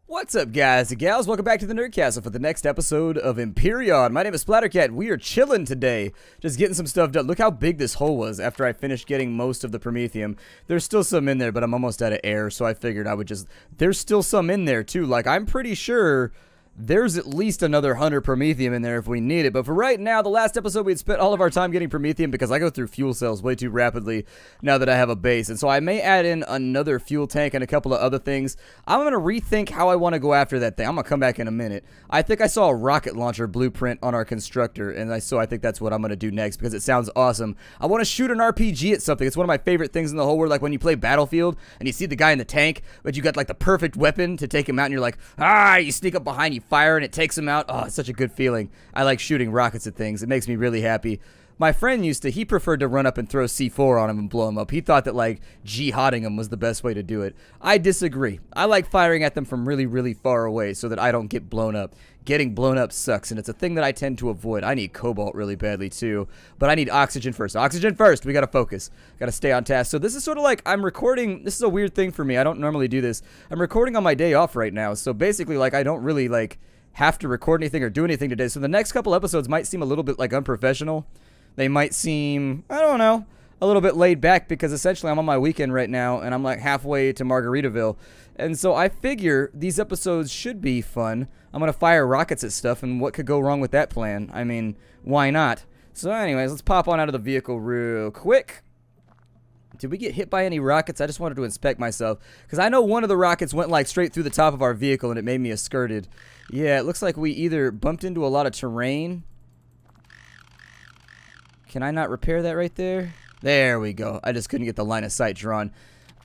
What's up, guys and gals? Welcome back to the Nerd Castle for the next episode of Empyrion. My name is Splattercat. We are chilling today, just getting some stuff done. Look how big this hole was after I finished getting most of the Promethium. There's still some in there, but I'm almost out of air, so I figured I would just... There's still some in there, too. Like, I'm pretty sure... There's at least another 100 Promethium in there if we need it. But for right now, the last episode, we had spent all of our time getting Promethium because I go through fuel cells way too rapidly now that I have a base. And so I may add in another fuel tank and a couple of other things. I'm going to rethink how I want to go after that thing. I'm going to come back in a minute. I think I saw a rocket launcher blueprint on our constructor. And so I think that's what I'm going to do next because it sounds awesome. I want to shoot an RPG at something. It's one of my favorite things in the whole world. Like when you play Battlefield and you see the guy in the tank, but you got like the perfect weapon to take him out. And you're like, you sneak up behind, you fire and it takes him out. Oh, it's such a good feeling. I like shooting rockets at things. It makes me really happy. My friend he preferred to run up and throw C4 on him and blow him up. He thought that like jihading him was the best way to do it. I disagree. I like firing at them from really, really far away so that I don't get blown up. Getting blown up sucks, and it's a thing that I tend to avoid. I need cobalt really badly too, but I need oxygen first. Oxygen first. We gotta focus. Gotta stay on task. So this is sort of like I'm recording. This is a weird thing for me. I don't normally do this. I'm recording on my day off right now, so basically like I don't really like have to record anything or do anything today. So the next couple episodes might seem a little bit like unprofessional. They might seem, I don't know, a little bit laid back because essentially I'm on my weekend right now and I'm like halfway to Margaritaville. And so I figure these episodes should be fun. I'm going to fire rockets at stuff, and what could go wrong with that plan? I mean, why not? So anyways, let's pop on out of the vehicle real quick. Did we get hit by any rockets? I just wanted to inspect myself. Because I know one of the rockets went like straight through the top of our vehicle and it made me a skirted. Yeah, it looks like we either bumped into a lot of terrain. Can I not repair that right there? There we go. I just couldn't get the line of sight drawn.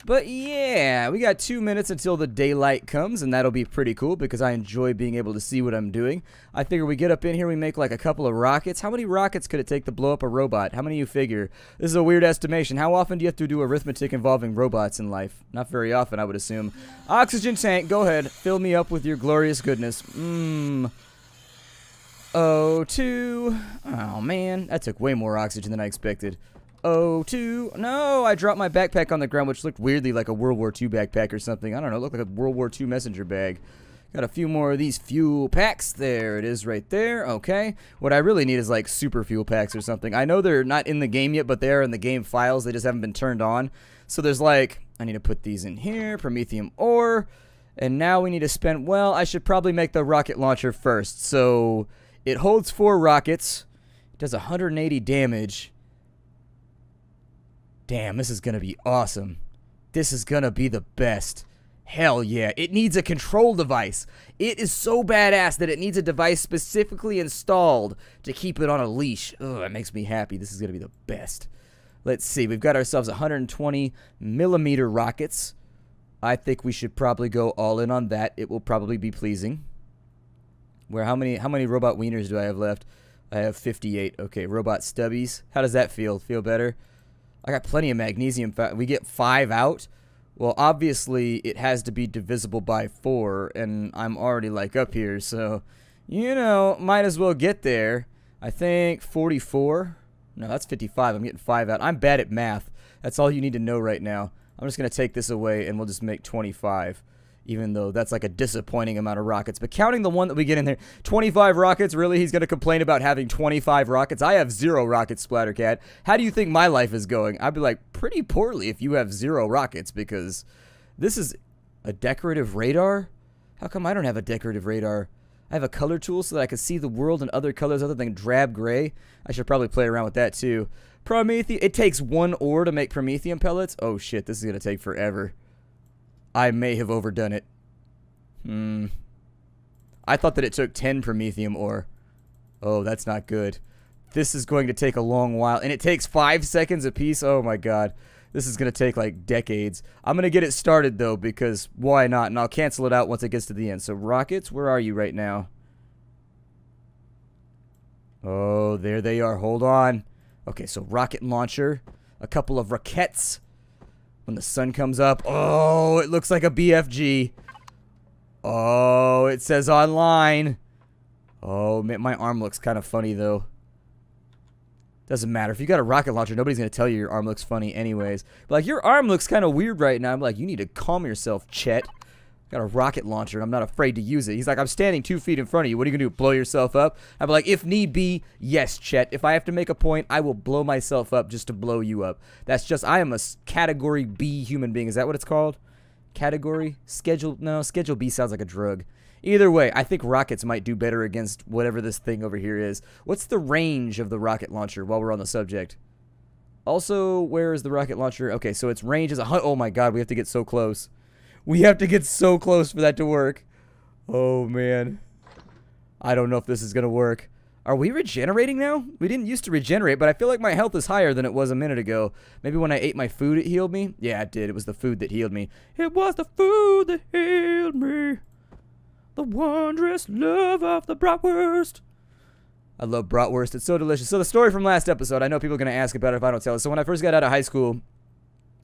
But yeah, we got 2 minutes until the daylight comes, and that'll be pretty cool because I enjoy being able to see what I'm doing. I figure we get up in here, we make like a couple of rockets. How many rockets could it take to blow up a robot? How many you figure? This is a weird estimation. How often do you have to do arithmetic involving robots in life? Not very often, I would assume. Oxygen tank, go ahead. Fill me up with your glorious goodness. O2. Oh, man. That took way more oxygen than I expected. O2. No, I dropped my backpack on the ground, which looked weirdly like a World War II backpack or something. I don't know. It looked like a World War II messenger bag. Got a few more of these fuel packs. There it is right there. Okay. What I really need is like super fuel packs or something. I know they're not in the game yet, but they are in the game files. They just haven't been turned on. So there's like, I need to put these in here. Promethium ore. And now we need to spend, well, I should probably make the rocket launcher first. So it holds 4 rockets. It does 180 damage. Damn, this is going to be awesome. This is going to be the best. Hell yeah. It needs a control device. It is so badass that it needs a device specifically installed to keep it on a leash. Ugh, that makes me happy. This is going to be the best. Let's see. We've got ourselves 120 millimeter rockets. I think we should probably go all in on that. It will probably be pleasing. How many robot wieners do I have left? I have 58. Okay, robot stubbies. How does that feel? Feel better? I got plenty of magnesium. We get 5 out. Well, obviously, it has to be divisible by 4, and I'm already, like, up here, so, you know, might as well get there. I think 44. No, that's 55. I'm getting 5 out. I'm bad at math. That's all you need to know right now. I'm just going to take this away, and we'll just make 25. Even though that's like a disappointing amount of rockets. But counting the one that we get in there, 25 rockets, really? He's going to complain about having 25 rockets? I have 0 rockets, Splattercat. How do you think my life is going? I'd be like, pretty poorly if you have 0 rockets, because this is a decorative radar? How come I don't have a decorative radar? I have a color tool so that I can see the world in other colors other than drab gray. I should probably play around with that too. Promethium. It takes 1 ore to make Promethium pellets? Oh shit, this is going to take forever. I may have overdone it. I thought that it took 10 Promethium ore. Oh, that's not good. This is going to take a long while. And it takes 5 seconds apiece. Oh my god. This is going to take like decades. I'm going to get it started though, because why not? And I'll cancel it out once it gets to the end. So rockets, where are you right now? Oh, there they are. Hold on. Okay, so rocket launcher. A couple of rockets. When the sun comes up, oh, it looks like a BFG. Oh, it says online. Oh, man, my arm looks kind of funny, though. Doesn't matter. If you got a rocket launcher, nobody's going to tell you your arm looks funny anyways. But, like, your arm looks kind of weird right now. I'm like, you need to calm yourself, Chet. Got a rocket launcher, and I'm not afraid to use it. He's like, I'm standing 2 feet in front of you. What are you going to do, blow yourself up? I'm like, if need be, yes, Chet. If I have to make a point, I will blow myself up just to blow you up. That's just, I am a Category B human being. Is that what it's called? Category? Schedule? No, Schedule B sounds like a drug. Either way, I think rockets might do better against whatever this thing over here is. What's the range of the rocket launcher while we're on the subject? Also, where is the rocket launcher? Okay, so its range is oh my god, we have to get so close. We have to get so close for that to work. Oh, man. I don't know if this is going to work. Are we regenerating now? We didn't used to regenerate, but I feel like my health is higher than it was a minute ago. Maybe when I ate my food, it healed me? Yeah, it did. It was the food that healed me. It was the food that healed me. The wondrous love of the bratwurst. I love bratwurst. It's so delicious. So the story from last episode, I know people are going to ask about it if I don't tell it. So when I first got out of high school,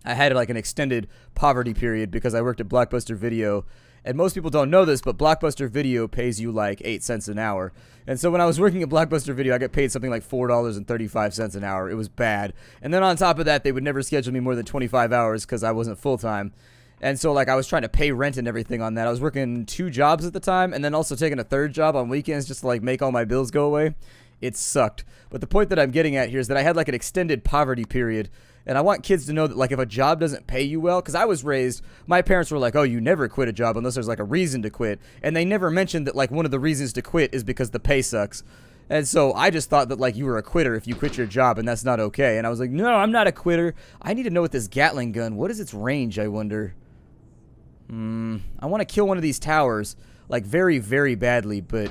I had like an extended poverty period because I worked at Blockbuster Video. And most people don't know this, but Blockbuster Video pays you like 8 cents an hour. And so when I was working at Blockbuster Video, I got paid something like $4.35 an hour. It was bad. And then on top of that, they would never schedule me more than 25 hours because I wasn't full-time. And so like I was trying to pay rent and everything on that. I was working 2 jobs at the time and then also taking a 3rd job on weekends just to like make all my bills go away. It sucked. But the point that I'm getting at here is that I had like an extended poverty period. And I want kids to know that, like, if a job doesn't pay you well, because I was raised, my parents were like, oh, you never quit a job unless there's, like, a reason to quit. And they never mentioned that, like, one of the reasons to quit is because the pay sucks. And so I just thought that, like, you were a quitter if you quit your job, and that's not okay. And I was like, no, I'm not a quitter. I need to know what this Gatling gun, what is its range, I wonder? I want to kill one of these towers, like, very, very badly, but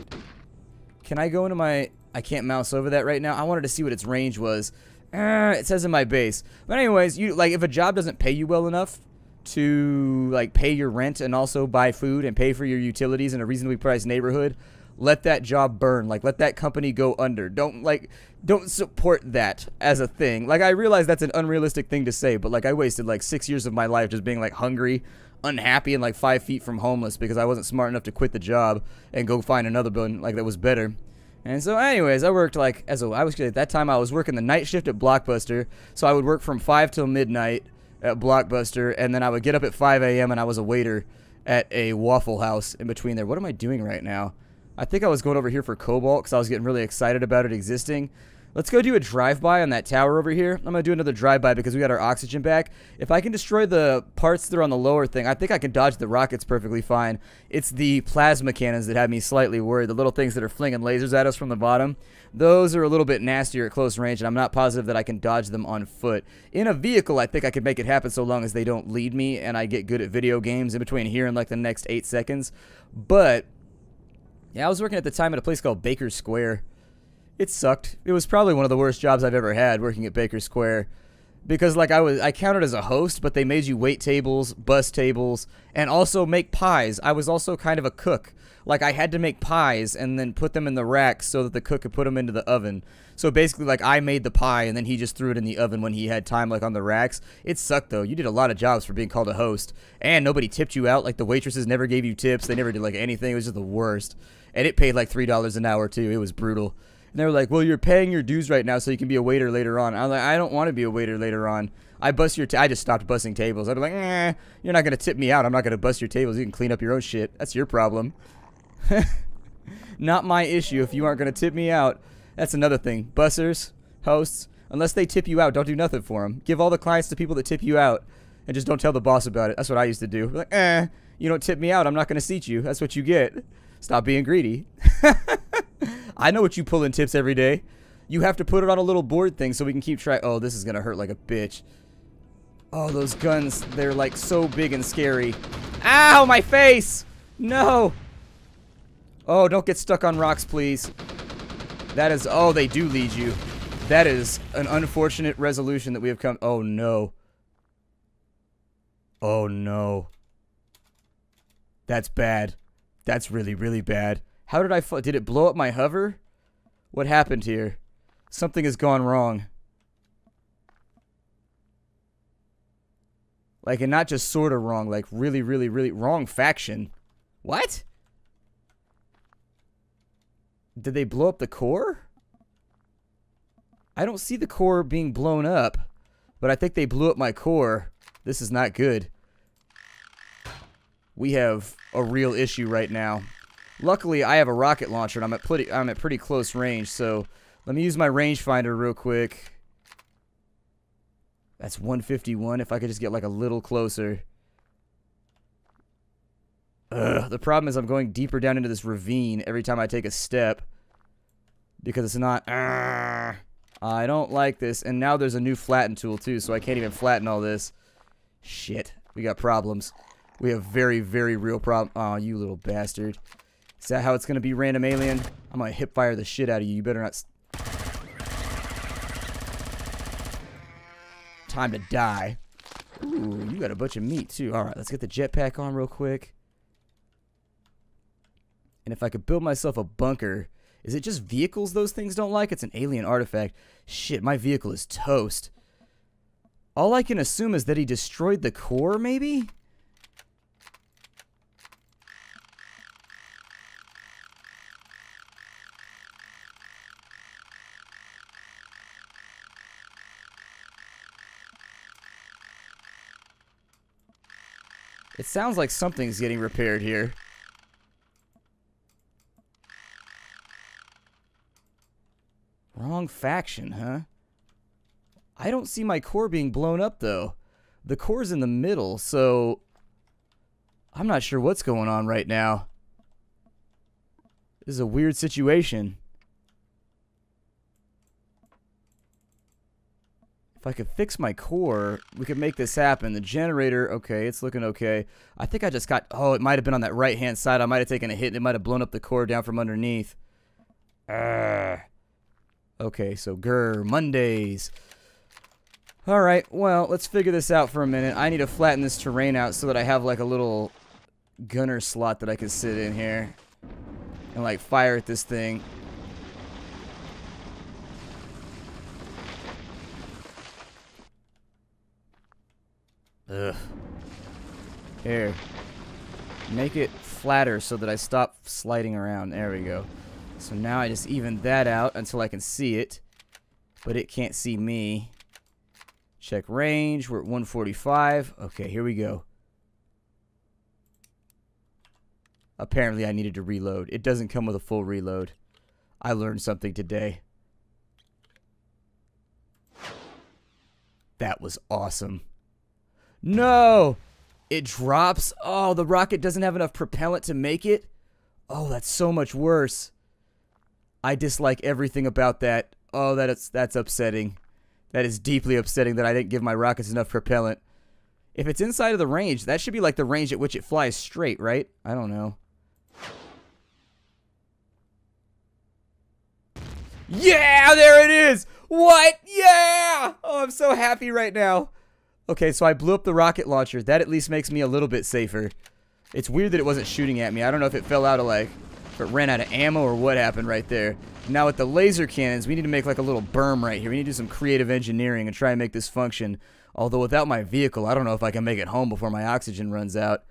can I go into my... I can't mouse over that right now. I wanted to see what its range was. It says in my base. But anyways, you like if a job doesn't pay you well enough to like pay your rent and also buy food and pay for your utilities in a reasonably priced neighborhood, let that job burn. Like let that company go under. Don't support that as a thing. Like I realize that's an unrealistic thing to say, but like I wasted like 6 years of my life just being like hungry, unhappy, and like 5 feet from homeless because I wasn't smart enough to quit the job and go find another one like that was better. And so anyways, I worked like at that time I was working the night shift at Blockbuster, so I would work from 5 till midnight at Blockbuster, and then I would get up at 5 a.m. and I was a waiter at a Waffle House in between there. What am I doing right now? I think I was going over here for Cobalt because I was getting really excited about it existing. Let's go do a drive-by on that tower over here. I'm going to do another drive-by because we got our oxygen back. If I can destroy the parts that are on the lower thing, I think I can dodge the rockets perfectly fine. It's the plasma cannons that have me slightly worried. The little things that are flinging lasers at us from the bottom. Those are a little bit nastier at close range, and I'm not positive that I can dodge them on foot. In a vehicle, I think I could make it happen so long as they don't lead me and I get good at video games in between here and like the next 8 seconds. But, yeah, I was working at the time at a place called Baker Square. It sucked. It was probably one of the worst jobs I've ever had working at Baker Square. Because like I counted as a host, but they made you wait tables, bus tables, and also make pies. I was also kind of a cook. Like I had to make pies and then put them in the racks so that the cook could put them into the oven. So basically like I made the pie and then he just threw it in the oven when he had time like on the racks. It sucked though. You did a lot of jobs for being called a host. And nobody tipped you out. Like the waitresses never gave you tips. They never did like anything. It was just the worst. And it paid like $3 an hour too. It was brutal. And they were like, well, you're paying your dues right now so you can be a waiter later on. I was like, I don't want to be a waiter later on. I just stopped busting tables. I'd be like, you're not going to tip me out. I'm not going to bust your tables. You can clean up your own shit. That's your problem. Not my issue if you aren't going to tip me out. That's another thing. Bussers, hosts, unless they tip you out, don't do nothing for them. Give all the clients to people that tip you out and just don't tell the boss about it. That's what I used to do. Like, you don't tip me out, I'm not going to seat you. That's what you get. Stop being greedy. I know what you pull in tips every day. You have to put it on a little board thing so we can keep track. Oh, this is going to hurt like a bitch. Oh, those guns, they're like so big and scary. Ow, my face! No! Oh, don't get stuck on rocks, please. That is, oh, they do lead you. That is an unfortunate resolution that we have come. Oh, no. Oh, no. That's bad. That's really, really bad. How did did it blow up my hover? What happened here? Something has gone wrong. Like, and not just sort of wrong, like really, really, really wrong faction. What? Did they blow up the core? I don't see the core being blown up, but I think they blew up my core. This is not good. we have a real issue right now. Luckily, I have a rocket launcher, and I'm at pretty close range, so let me use my rangefinder real quick. That's 151, if I could just get, like, a little closer. Ugh, the problem is I'm going deeper down into this ravine every time I take a step. Because it's not... I don't like this. And now there's a new flatten tool, too, so I can't even flatten all this. Shit. We got problems. We have very, very real problems. Aw, you little bastard. Is that how it's going to be, random alien? I'm going to hip-fire the shit out of you. You better not... Time to die. Ooh, you got a bunch of meat, too. Alright, let's get the jetpack on real quick. And if I could build myself a bunker... Is it just vehicles those things don't like? It's an alien artifact. Shit, my vehicle is toast. All I can assume is that he destroyed the core, maybe? It sounds like something's getting repaired here. Wrong faction, huh? I don't see my core being blown up, though. The core's in the middle, so... I'm not sure what's going on right now. This is a weird situation. If I could fix my core, we could make this happen. The generator, okay, it's looking okay. I think I just got... Oh, it might have been on that right-hand side. I might have taken a hit, and it might have blown up the core down from underneath. Okay, so grr, Mondays. Alright, well, let's figure this out for a minute. I need to flatten this terrain out so that I have like a little gunner slot that I can sit in here and like fire at this thing. Ugh. Here. Make it flatter so that I stop sliding around. There we go. So now I just even that out until I can see it. But it can't see me. Check range. We're at 145. Okay, here we go. Apparently I needed to reload. It doesn't come with a full reload. I learned something today. That was awesome. No! It drops. Oh, the rocket doesn't have enough propellant to make it. Oh, that's so much worse. I dislike everything about that. Oh, that's upsetting. That is deeply upsetting that I didn't give my rockets enough propellant. If it's inside of the range, that should be like the range at which it flies straight, right? I don't know. Yeah, there it is! What? Yeah! Oh, I'm so happy right now. Okay, so I blew up the rocket launcher. That at least makes me a little bit safer. It's weird that it wasn't shooting at me. I don't know if it fell out of like... If it ran out of ammo or what happened right there. Now with the laser cannons, we need to make like a little berm right here. We need to do some creative engineering and try and make this function. Although without my vehicle, I don't know if I can make it home before my oxygen runs out.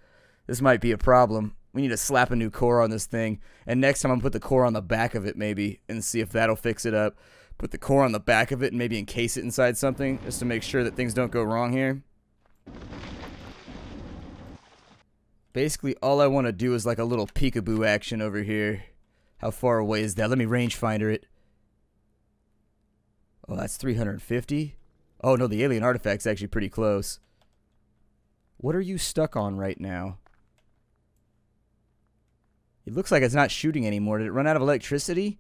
This might be a problem. We need to slap a new core on this thing. And next time I'm going to put the core on the back of it maybe and see if that'll fix it up. Put the core on the back of it and maybe encase it inside something just to make sure that things don't go wrong here. Basically, all I want to do is like a little peekaboo action over here. How far away is that? Let me rangefinder it. Oh, that's 350? Oh, no, the alien artifact's actually pretty close. What are you stuck on right now? It looks like it's not shooting anymore. Did it run out of electricity?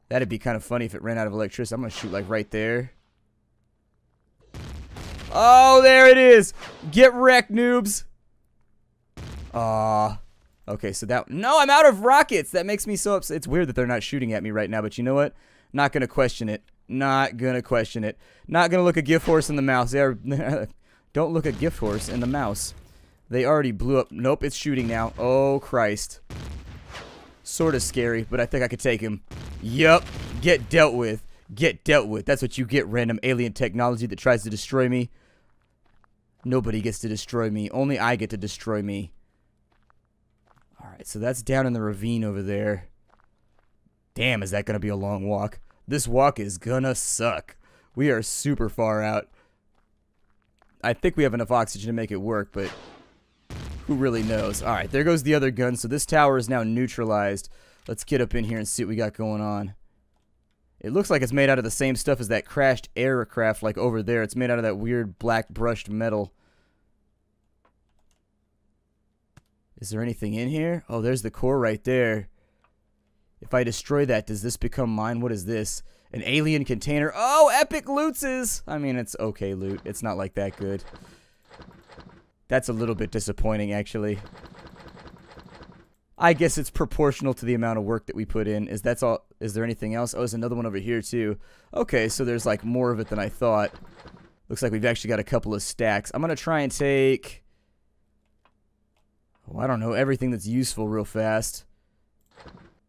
That'd be kind of funny if it ran out of electricity. I'm going to shoot like right there. Oh, there it is! Get wrecked, noobs! Okay, so that... No, I'm out of rockets! That makes me so upset. It's weird that they're not shooting at me right now, but you know what? Not gonna question it. Not gonna question it. Not gonna look a gift horse in the mouse. Don't look a gift horse in the mouse. They already blew up. Nope, it's shooting now. Oh, Christ. Sort of scary, but I think I could take him. Yup. Get dealt with. Get dealt with. That's what you get, random alien technology that tries to destroy me. Nobody gets to destroy me. Only I get to destroy me. Alright, so that's down in the ravine over there. Damn, is that going to be a long walk? This walk is gonna suck. We are super far out. I think we have enough oxygen to make it work, but... Who really knows? Alright, there goes the other gun. So this tower is now neutralized. Let's get up in here and see what we got going on. It looks like it's made out of the same stuff as that crashed aircraft, like over there. It's made out of that weird black brushed metal. Is there anything in here? Oh, there's the core right there. If I destroy that, does this become mine? What is this? An alien container. Oh, epic lootses! I mean, it's okay loot. It's not like that good. That's a little bit disappointing, actually. I guess it's proportional to the amount of work that we put in. Is there anything else? Oh, there's another one over here, too. Okay, so there's, like, more of it than I thought. Looks like we've actually got a couple of stacks. I'm gonna try and take... Oh, I don't know, everything that's useful real fast.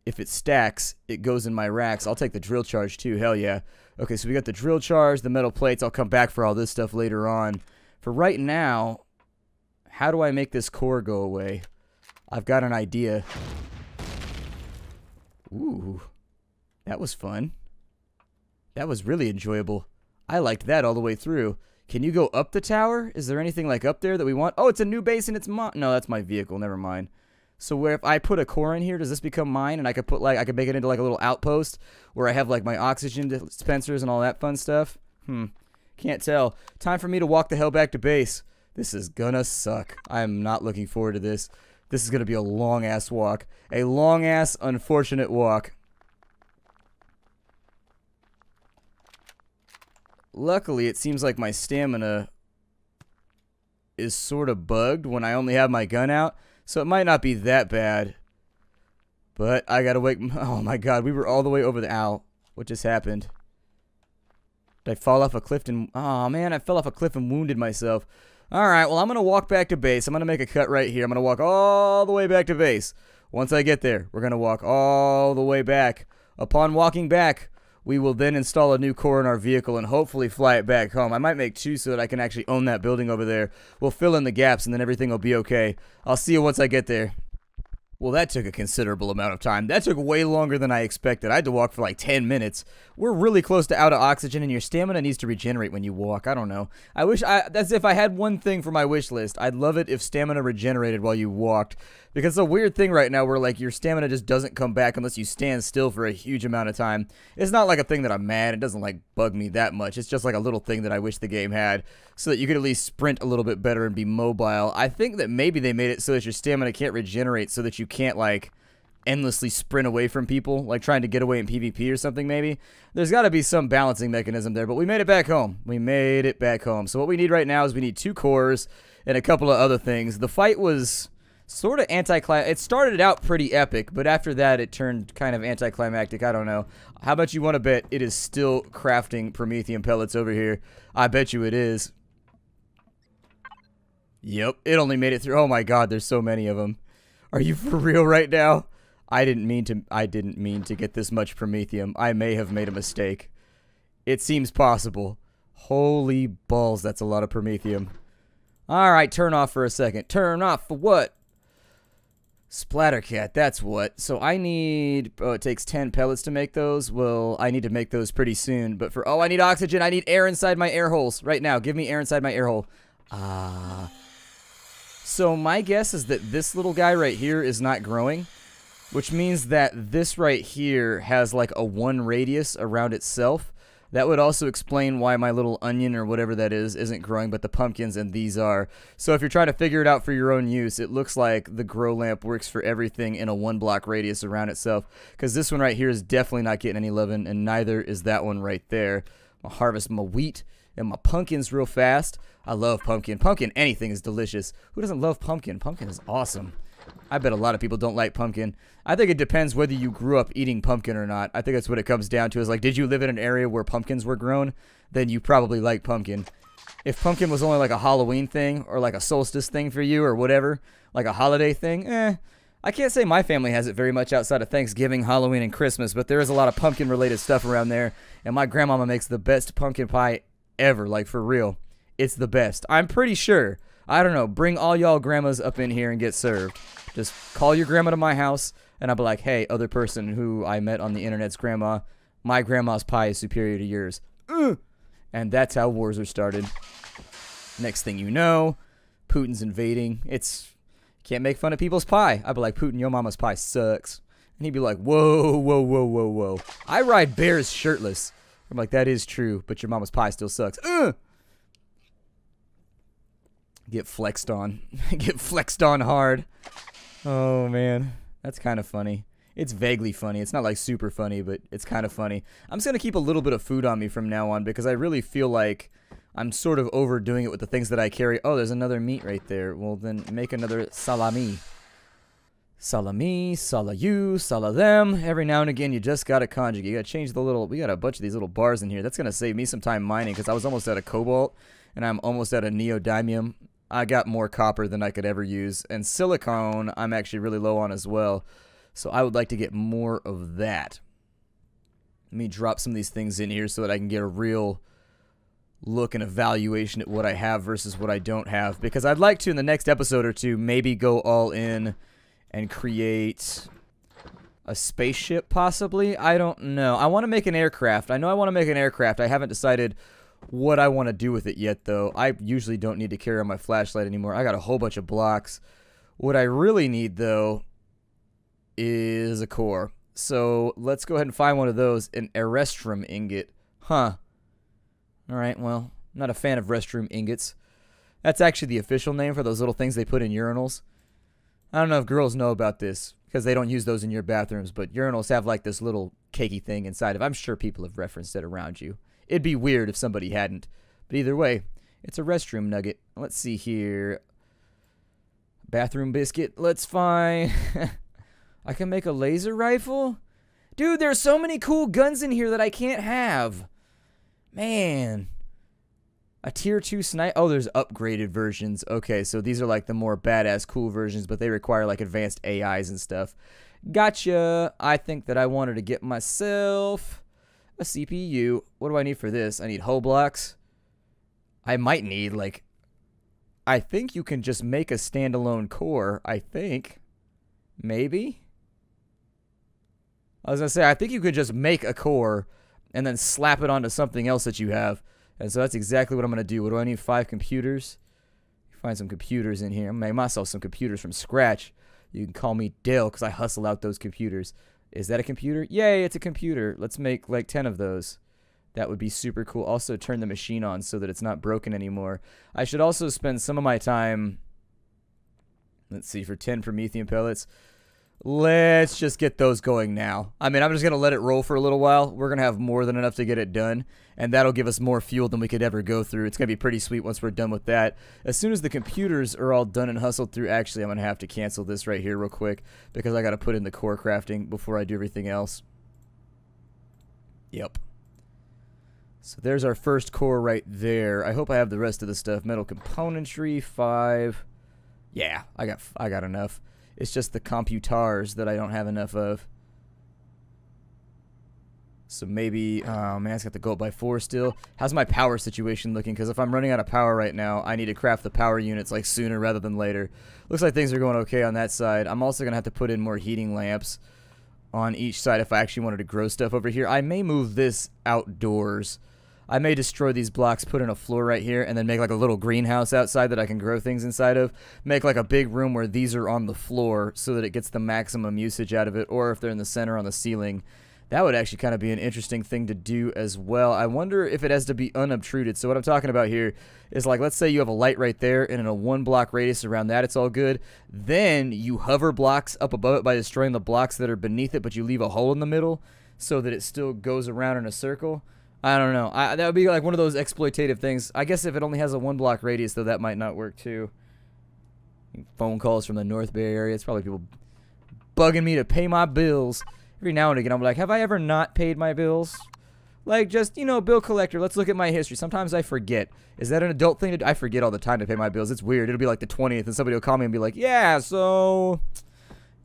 If it stacks, it goes in my racks. I'll take the drill charge too, hell yeah. Okay, so we got the drill charge, the metal plates. I'll come back for all this stuff later on. For right now, how do I make this core go away? I've got an idea. Ooh, that was fun. That was really enjoyable. I liked that all the way through. Can you go up the tower? Is there anything like up there that we want? Oh, it's a new base and it's no, that's my vehicle. Never mind. So where if I put a core in here, does this become mine? And I could put like, I could make it into like a little outpost where I have like my oxygen dispensers and all that fun stuff. Can't tell. Time for me to walk the hell back to base. This is gonna suck. I'm not looking forward to this. This is gonna be a long ass walk. A long ass unfortunate walk. Luckily, it seems like my stamina is sort of bugged when I only have my gun out. So it might not be that bad. But I gotta wait. Oh my god, we were all the way over the... Ow. What just happened? Did I fall off a cliff and... Oh man, I fell off a cliff and wounded myself. Alright, well I'm gonna walk back to base. I'm gonna make a cut right here. I'm gonna walk all the way back to base. Once I get there, we're gonna walk all the way back. Upon walking back, we will then install a new core in our vehicle and hopefully fly it back home. I might make two so that I can actually own that building over there. We'll fill in the gaps and then everything will be okay. I'll see you once I get there. Well, that took a considerable amount of time. That took way longer than I expected. I had to walk for like 10 minutes. We're really close to out of oxygen, and your stamina needs to regenerate when you walk. I don't know. That's if I had one thing for my wish list. I'd love it if stamina regenerated while you walked. Because it's a weird thing right now where like your stamina just doesn't come back unless you stand still for a huge amount of time. It's not like a thing that I'm mad. It doesn't like bug me that much. It's just like a little thing that I wish the game had so that you could at least sprint a little bit better and be mobile. I think that maybe they made it so that your stamina can't regenerate so that you can't like endlessly sprint away from people, like trying to get away in PvP or something maybe. There's got to be some balancing mechanism there, but we made it back home. We made it back home. So what we need right now is we need 2 cores and a couple of other things. The fight was sort of anticlimactic. It started out pretty epic, but after that it turned kind of anticlimactic. I don't know. How about you want to bet it is still crafting promethium pellets over here? I bet you it is. Yep, it only made it through. Oh my god, there's so many of them. Are you for real right now? I didn't mean to get this much promethium. I may have made a mistake. It seems possible. Holy balls, that's a lot of promethium. Alright, turn off for a second. Turn off for what? Splattercat, that's what. So I need... Oh, it takes 10 pellets to make those. Well, I need to make those pretty soon. But for... Oh, I need oxygen. I need air inside my air holes. Right now, give me air inside my air hole. So my guess is that this little guy right here is not growing, which means that this right here has like a 1 radius around itself. That would also explain why my little onion or whatever that is isn't growing, but the pumpkins and these are. So if you're trying to figure it out for your own use, it looks like the grow lamp works for everything in a 1 block radius around itself, because this one right here is definitely not getting any loving, and neither is that one right there. I'll harvest my wheat and my pumpkins real fast. I love pumpkin. Pumpkin, anything is delicious. Who doesn't love pumpkin? Pumpkin is awesome. I bet a lot of people don't like pumpkin. I think it depends whether you grew up eating pumpkin or not. I think that's what it comes down to, is like, did you live in an area where pumpkins were grown? Then you probably like pumpkin. If pumpkin was only like a Halloween thing or like a solstice thing for you or whatever, like a holiday thing, I can't say my family has it very much outside of Thanksgiving, Halloween, and Christmas, but there is a lot of pumpkin-related stuff around there, and my grandmama makes the best pumpkin pie ever, like for real. It's the best. I'm pretty sure. I don't know. Bring all y'all grandmas up in here and get served. Just call your grandma to my house, and I'll be like, hey, other person who I met on the internet's grandma, my grandma's pie is superior to yours. And that's how wars are started. Next thing you know, Putin's invading. It's Can't make fun of people's pie. I'd be like, Putin, your mama's pie sucks. And he'd be like, whoa, whoa, whoa, whoa, whoa. I ride bears shirtless. I'm like, that is true, but your mama's pie still sucks. Get flexed on. Get flexed on hard. Oh, man. That's kind of funny. It's vaguely funny. It's not like super funny, but it's kind of funny. I'm just going to keep a little bit of food on me from now on because I really feel like I'm sort of overdoing it with the things that I carry. Oh, there's another meat right there. Well, then make another salami. Salami, sala you, sala them. Every now and again, you just got to conjugate. You got to change the little... We got a bunch of these little bars in here. That's going to save me some time mining because I was almost out of cobalt and I'm almost out of neodymium. I got more copper than I could ever use. And silicone, I'm actually really low on as well. So I would like to get more of that. Let me drop some of these things in here so that I can get a real look and evaluation at what I have versus what I don't have. Because I'd like to, in the next episode or two, maybe go all in and create a spaceship, possibly. I don't know. I want to make an aircraft. I know I want to make an aircraft. I haven't decided what I want to do with it yet, though. I usually don't need to carry on my flashlight anymore. I got a whole bunch of blocks. What I really need, though, is a core. So let's go ahead and find one of those. An Erestrum ingot. Huh. Alright, well, I'm not a fan of restroom ingots. That's actually the official name for those little things they put in urinals. I don't know if girls know about this, because they don't use those in your bathrooms, but urinals have like this little cakey thing inside of. I'm sure people have referenced it around you. It'd be weird if somebody hadn't. But either way, it's a restroom nugget. Let's see here. Bathroom biscuit. Let's find... I can make a laser rifle? Dude, there's so many cool guns in here that I can't have. Man. A tier 2 sniper. Oh, there's upgraded versions. Okay, so these are like the more badass cool versions, but they require like advanced AIs and stuff. Gotcha. I think that I wanted to get myself a CPU. What do I need for this? I need hull blocks. I might need like... I think you can just make a standalone core. I think. Maybe? I was going to say, I think you could just make a core and then slap it onto something else that you have. And so that's exactly what I'm going to do. What do I need? 5 computers? Find some computers in here. I'm going to make myself some computers from scratch. You can call me Dale because I hustle out those computers. Is that a computer? Yay, it's a computer. Let's make like 10 of those. That would be super cool. Also turn the machine on so that it's not broken anymore. I should also spend some of my time... Let's see, for 10 Promethean pellets... Let's just get those going now. I mean, I'm just going to let it roll for a little while. We're going to have more than enough to get it done, and that'll give us more fuel than we could ever go through. It's going to be pretty sweet once we're done with that. As soon as the computers are all done and hustled through, actually, I'm going to have to cancel this right here real quick because I got to put in the core crafting before I do everything else. Yep. So there's our first core right there. I hope I have the rest of the stuff. Metal componentry, 5. Yeah, I got enough. It's just the computars that I don't have enough of. So maybe... Oh, man, it's got to go up by 4 still. How's my power situation looking? Because if I'm running out of power right now, I need to craft the power units like sooner rather than later. Looks like things are going okay on that side. I'm also going to have to put in more heating lamps on each side if I actually wanted to grow stuff over here. I may move this outdoors. I may destroy these blocks, put in a floor right here, and then make like a little greenhouse outside that I can grow things inside of. Make like a big room where these are on the floor so that it gets the maximum usage out of it, or if they're in the center on the ceiling. That would actually kind of be an interesting thing to do as well. I wonder if it has to be unobtruded. So what I'm talking about here is like, let's say you have a light right there, and in a 1 block radius around that, it's all good. Then you hover blocks up above it by destroying the blocks that are beneath it, but you leave a hole in the middle so that it still goes around in a circle. I don't know. That would be like one of those exploitative things. I guess if it only has a 1 block radius, though, that might not work too. Phone calls from the North Bay area. It's probably people bugging me to pay my bills. Every now and again, I'm like, have I ever not paid my bills? Like, just, you know, bill collector. Let's look at my history. Sometimes I forget. Is that an adult thing to do? I forget all the time to pay my bills. It's weird. It'll be like the 20th, and somebody will call me and be like, yeah, so...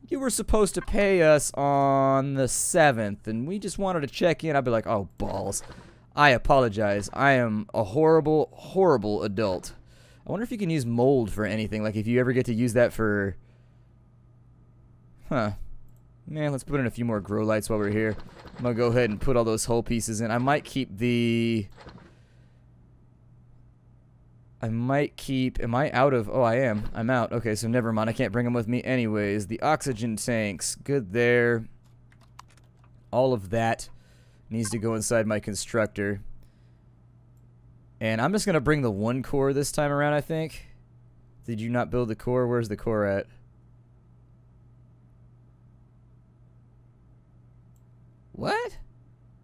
you were supposed to pay us on the 7th, and we just wanted to check in. I'd be like, oh, balls. I apologize. I am a horrible, horrible adult. I wonder if you can use mold for anything. Like, if you ever get to use that for... Huh. Man, let's put in a few more grow lights while we're here. I'm going to go ahead and put all those hull pieces in. I might keep the... I might keep... Am I out of... Oh, I am. I'm out. Okay, so never mind. I can't bring them with me anyways. The oxygen tanks. Good there. All of that needs to go inside my constructor. And I'm just going to bring the one core this time around, I think. Did you not build the core? Where's the core at? What?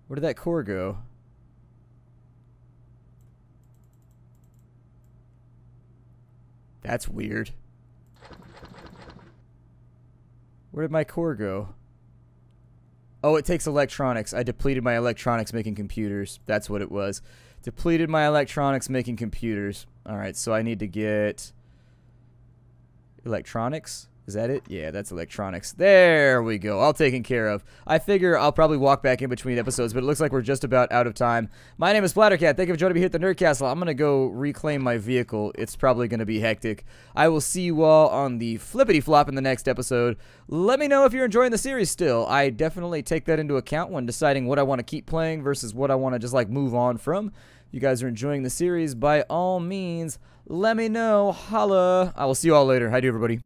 Where did that core go? That's weird. Where did my core go? Oh, it takes electronics. I depleted my electronics making computers. That's what it was. Depleted my electronics making computers. Alright, so I need to get... electronics? Is that it? Yeah, that's electronics. There we go. All taken care of. I figure I'll probably walk back in between episodes, but it looks like we're just about out of time. My name is Splattercat. Thank you for joining me here at the Nerd Castle. I'm going to go reclaim my vehicle. It's probably going to be hectic. I will see you all on the flippity flop in the next episode. Let me know if you're enjoying the series still. I definitely take that into account when deciding what I want to keep playing versus what I want to just like move on from. If you guys are enjoying the series, by all means, let me know. Holla. I will see you all later. Hi to everybody.